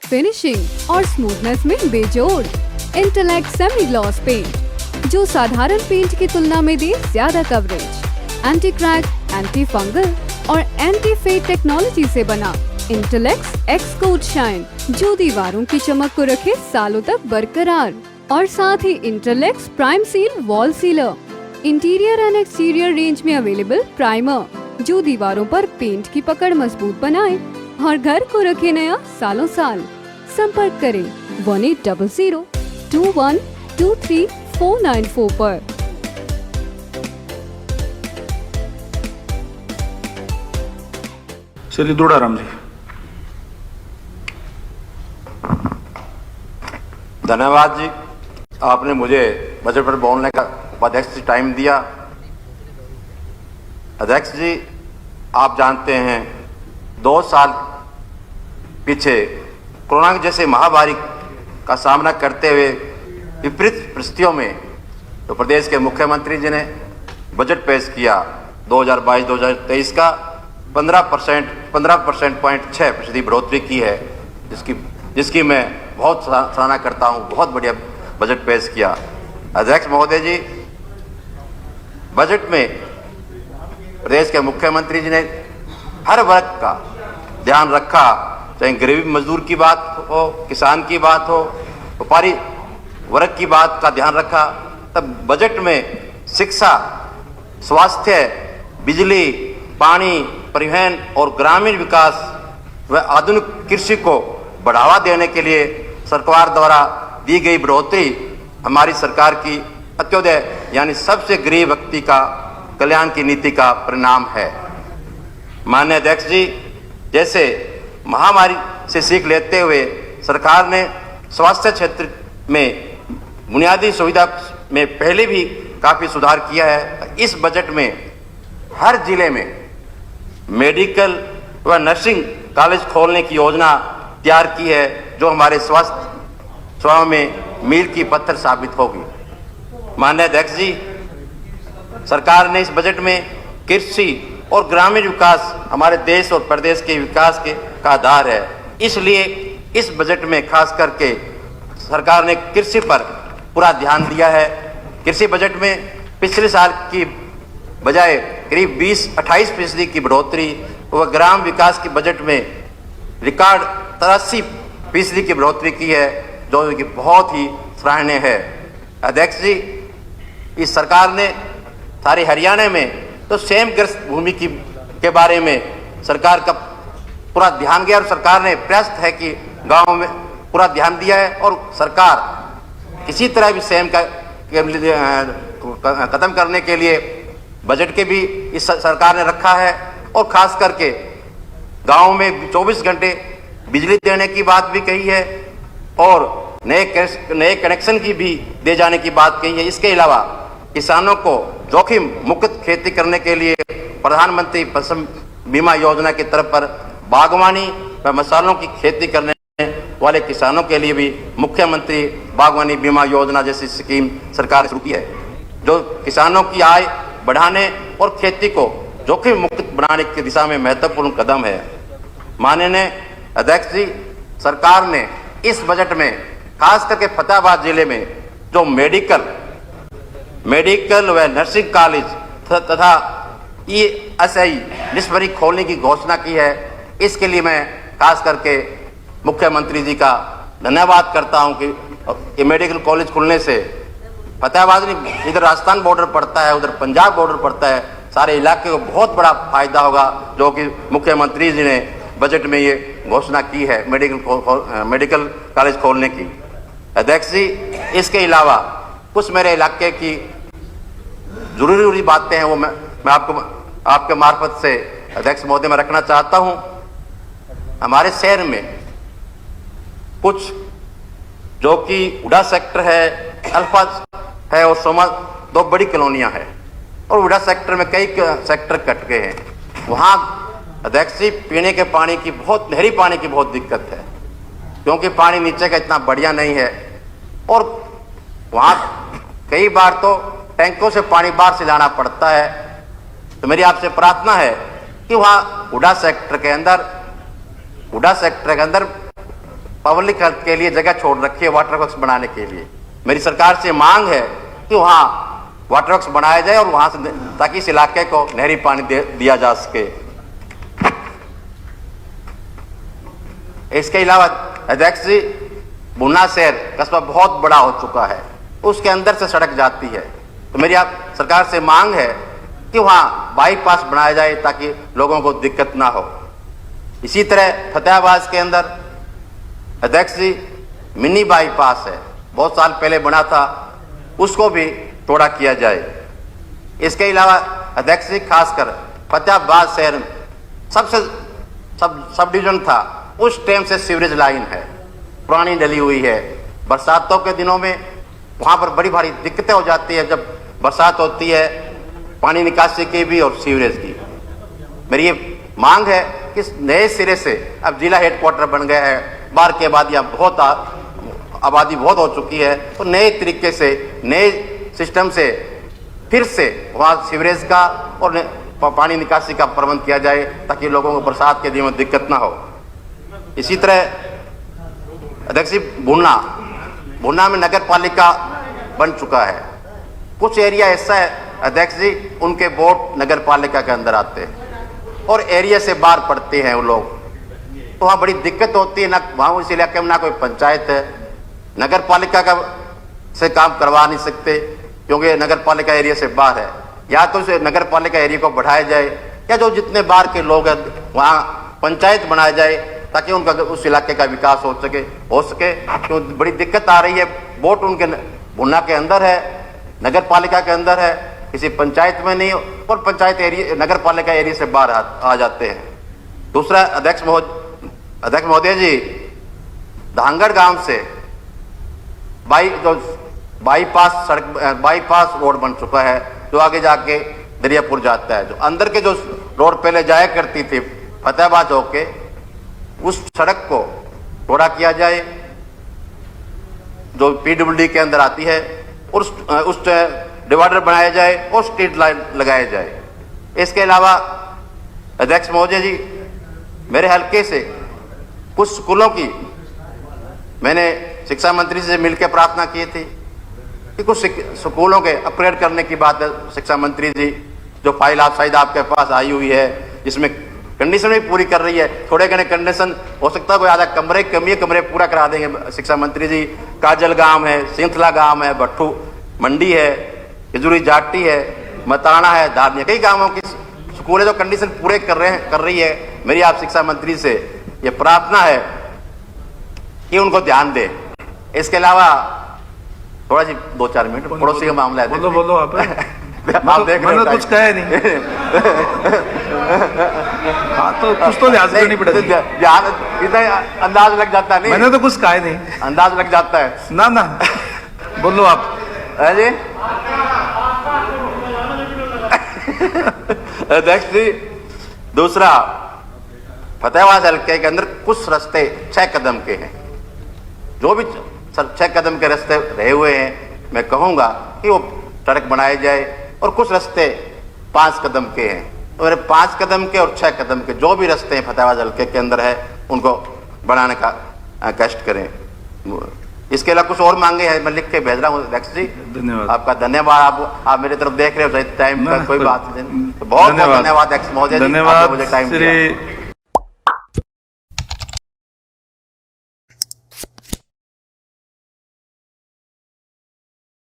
Finishing और smoothness में बेजोड़। इंटेलेक्ट सेमी ग्लॉस पेंट जो साधारण पेंट की तुलना में दे ज्यादा coverage. Anti crack, anti fungal और एंटी फेड टेक्नोलॉजी से बना इंटेलेक्ट एक्स कोट शाइन जो दीवारों की चमक को रखे सालों तक बरकरार। और साथ ही intellect prime seal wall sealer, interior and exterior range में अवेलेबल प्राइमर जो दीवारों पर पेंट की पकड़ मजबूत बनाए और घर को रखे नया सालों साल। संपर्क करें 1800-2123-494 पर। श्री दुड़ाराम जी। धन्यवाद जी, आपने मुझे बजट पर बोलने का उपाध्यक्ष टाइम दिया। अध्यक्ष जी, आप जानते हैं 2 साल पीछे कोरोना जैसे महामारी का सामना करते हुए विपरीत परिस्थितियों में तो प्रदेश के मुख्यमंत्री जी ने बजट पेश किया 2022-2023 का 15.6% बढ़ोतरी की है, जिसकी मैं बहुत सराहना करता हूं। बहुत बढ़िया बजट पेश किया। अध्यक्ष महोदय जी, बजट में प्रदेश के मुख्यमंत्री जी ने हर वर्ग का ध्यान रखा, चाहे गरीब मजदूर की बात हो, किसान की बात हो, व्यापारी वर्ग की बात का ध्यान रखा। तब बजट में शिक्षा, स्वास्थ्य, बिजली, पानी, परिवहन और ग्रामीण विकास व आधुनिक कृषि को बढ़ावा देने के लिए सरकार द्वारा दी गई बढ़ोतरी हमारी सरकार की अंत्योदय यानी सबसे गरीब व्यक्ति का कल्याण की नीति का परिणाम है। माननीय अध्यक्ष जी, जैसे महामारी से सीख लेते हुए सरकार ने स्वास्थ्य क्षेत्र में बुनियादी सुविधा में पहले भी काफ़ी सुधार किया है। इस बजट में हर जिले में मेडिकल व नर्सिंग कॉलेज खोलने की योजना तैयार की है, जो हमारे स्वास्थ्य सेवा में मील की पत्थर साबित होगी। माननीय अध्यक्ष जी, सरकार ने इस बजट में कृषि और ग्रामीण विकास हमारे देश और प्रदेश के विकास का आधार है। इसलिए इस बजट में खास करके सरकार ने कृषि पर पूरा ध्यान दिया है। कृषि बजट में पिछले साल की बजाय करीब 28% की बढ़ोतरी व ग्राम विकास के बजट में रिकॉर्ड 83% की बढ़ोतरी की है, जो कि बहुत ही सराहनीय है। अध्यक्ष जी, इस सरकार ने सारे हरियाणा में तो सेमग्रस्त भूमि के बारे में सरकार का पूरा ध्यान गया और सरकार ने प्रयास है कि गांव में पूरा ध्यान दिया है और सरकार किसी तरह भी सेम का खत्म करने के लिए बजट के भी इस सरकार ने रखा है। और खास करके गांव में 24 घंटे बिजली देने की बात भी कही है और नए कनेक्शन की भी दे जाने की बात कही है। इसके अलावा किसानों को जोखिम मुक्त खेती करने के लिए प्रधानमंत्री फसल बीमा योजना की तरफ पर बागवानी व मसालों की खेती करने वाले किसानों के लिए भी मुख्यमंत्री बागवानी बीमा योजना जैसी स्कीम सरकार ने शुरू की है, जो किसानों की आय बढ़ाने और खेती को जोखिम मुक्त बनाने की दिशा में महत्वपूर्ण कदम है। माननीय अध्यक्ष जी, सरकार ने इस बजट में खास करके फतेहाबाद जिले में जो मेडिकल व नर्सिंग कॉलेज तथा ESI डिस्परी खोलने की घोषणा की है। इसके लिए मैं खास करके मुख्यमंत्री जी का धन्यवाद करता हूं कि ये मेडिकल कॉलेज खुलने से फतेहाबाद नहीं, इधर राजस्थान बॉर्डर पड़ता है, उधर पंजाब बॉर्डर पड़ता है, सारे इलाके को बहुत बड़ा फायदा होगा, जो कि मुख्यमंत्री जी ने बजट में ये घोषणा की है मेडिकल कॉलेज खोलने की। अध्यक्ष जी, इसके अलावा कुछ मेरे इलाके की जरूरी बातें हैं, वो मैं आपके मार्फत से अध्यक्ष महोदय में रखना चाहता हूं। हमारे शहर में कुछ जो कि उड़ा सेक्टर है, अल्फा है और सोमा 2 बड़ी कॉलोनियां हैं और उड़ा सेक्टर में कई सेक्टर कट गए हैं। वहां अध्यक्ष जी, पीने के पानी की नहरी पानी की बहुत दिक्कत है, क्योंकि पानी नीचे का इतना बढ़िया नहीं है और वहां कई बार तो टैंकों से पानी बाहर से लाना पड़ता है। तो मेरी आपसे प्रार्थना है कि वहां उड़ा सेक्टर के अंदर पब्लिक हेल्थ के लिए जगह छोड़ रखी है वाटर वर्क्स बनाने के लिए। मेरी सरकार से मांग है कि वहाँ वाटर वर्क्स बनाया जाए और वहाँ से ताकि इस इलाके को नहरी पानी दिया जा सके। इसके अलावा अध्यक्ष जी, भुन्ना शहर कस्बा बहुत बड़ा हो चुका है, उसके अंदर से सड़क जाती है, तो मेरी आप सरकार से मांग है कि वहाँ बाईपास बनाया जाए ताकि लोगों को दिक्कत ना हो। इसी तरह फतेहाबाद के अंदर अध्यक्ष जी मिनी बाईपास है, बहुत साल पहले बना था, उसको भी चौड़ा किया जाए। इसके अलावा अध्यक्ष जी खासकर फतेहाबाद शहर में सबसे सब डिवीजन था, उस टाइम से सीवरेज लाइन है, पुरानी डली हुई है। बरसातों के दिनों में वहाँ पर बड़ी भारी दिक्कतें हो जाती है जब बरसात होती है, पानी निकासी की भी और सीवरेज की। मेरी ये मांग है कि नए सिरे से अब जिला हेडक्वार्टर बन गया है, बाहर की आबादी बहुत हो चुकी है, तो नए तरीके से नए सिस्टम से फिर से वहाँ सीवरेज का और पानी निकासी का प्रबंध किया जाए ताकि लोगों को बरसात के दिनों में दिक्कत ना हो। इसी तरह अध्यक्ष जी भुन्ना में नगर पालिका बन चुका है, कुछ एरिया ऐसा है अध्यक्ष जी उनके वोट नगर पालिका के अंदर आते हैं और एरिया से बाहर पड़ते हैं वो लोग, तो वहाँ बड़ी दिक्कत होती है। ना वहाँ उस इलाके में ना कोई पंचायत है, नगर पालिका का से काम करवा नहीं सकते क्योंकि नगर पालिका एरिया से बाहर है। या तो उसे नगर पालिका एरिया को बढ़ाया जाए या जो जितने बाहर के लोग हैं वहाँ पंचायत बनाया जाए ताकि उनका उस इलाके का विकास हो सके। क्यों बड़ी दिक्कत आ रही है, वोट उनके भुन्ना के अंदर है, नगर पालिका के अंदर है, किसी पंचायत में नहीं, और पंचायत एरिया नगर पालिका एरिया से बाहर आ जाते हैं। दूसरा अध्यक्ष महोदय जी, धांगड़ गांव से बाईपास रोड बन चुका है जो आगे जाके दरियापुर जाता है। जो अंदर के जो रोड पहले जाया करती थी फतेहाबाद होके, उस सड़क को चौड़ा किया जाए जो पीडब्ल्यूडी के अंदर आती है, और उस डिवाइडर बनाया जाए और स्ट्रीट लाइट लगाया जाए। इसके अलावा अध्यक्ष महोदय जी, मेरे हल्के से कुछ स्कूलों की मैंने शिक्षा मंत्री से मिलकर प्रार्थना की थी कि कुछ स्कूलों के अपग्रेड करने की बात है। शिक्षा मंत्री जी जो फाइल शायद आपके पास आई हुई है जिसमें कंडीशन भी पूरी कर रही है, थोड़े घने कंडीशन हो सकता है कोई आधा कमरे कमी है, कमरे पूरा करा देंगे शिक्षा मंत्री जी। काजल गांव है, सिंथला गांव है, भट्टू मंडी है, खजूरी जाटी है, मताना है, धारनी, कई गांवों की स्कूल है जो कंडीशन पूरे कर रही है। मेरी आप शिक्षा मंत्री से ये प्रार्थना है कि उनको ध्यान दे। इसके अलावा थोड़ा सी 2-4 मिनट पड़ोसी का मामला है। बोलो आप देख रहे मैंने कुछ कहा नहीं। हाँ तो कुछ तो ध्यान करनी पड़ेगी। इतना अंदाज लग जाता है नहीं, मैंने तो कुछ कहा नहीं, अंदाज लग जाता है ना बोलो आप जी। अध्यक्ष जी, दूसरा फतेहाबाद हल्के के अंदर कुछ रास्ते 6 कदम के हैं, जो भी 6 कदम के रास्ते रहे हुए हैं मैं कहूँगा कि वो सड़क बनाए जाए, और कुछ रास्ते 5 कदम के हैं, तो मेरे 5 कदम के और 6 कदम के जो भी रास्ते हैं फतेहाबाद हल्के के अंदर है उनको बनाने का कष्ट करें। इसके अलावा कुछ और मांगे हैं, मैं लिख के भेज रहा हूँ अध्यक्ष जी। धन्यवाद, आपका धन्यवाद। आप मेरी तरफ देख रहे हो टाइम का कोई बात नहीं, बहुत बहुत धन्यवाद अध्यक्ष महोदय जी, धन्यवाद मुझे टाइम दिया।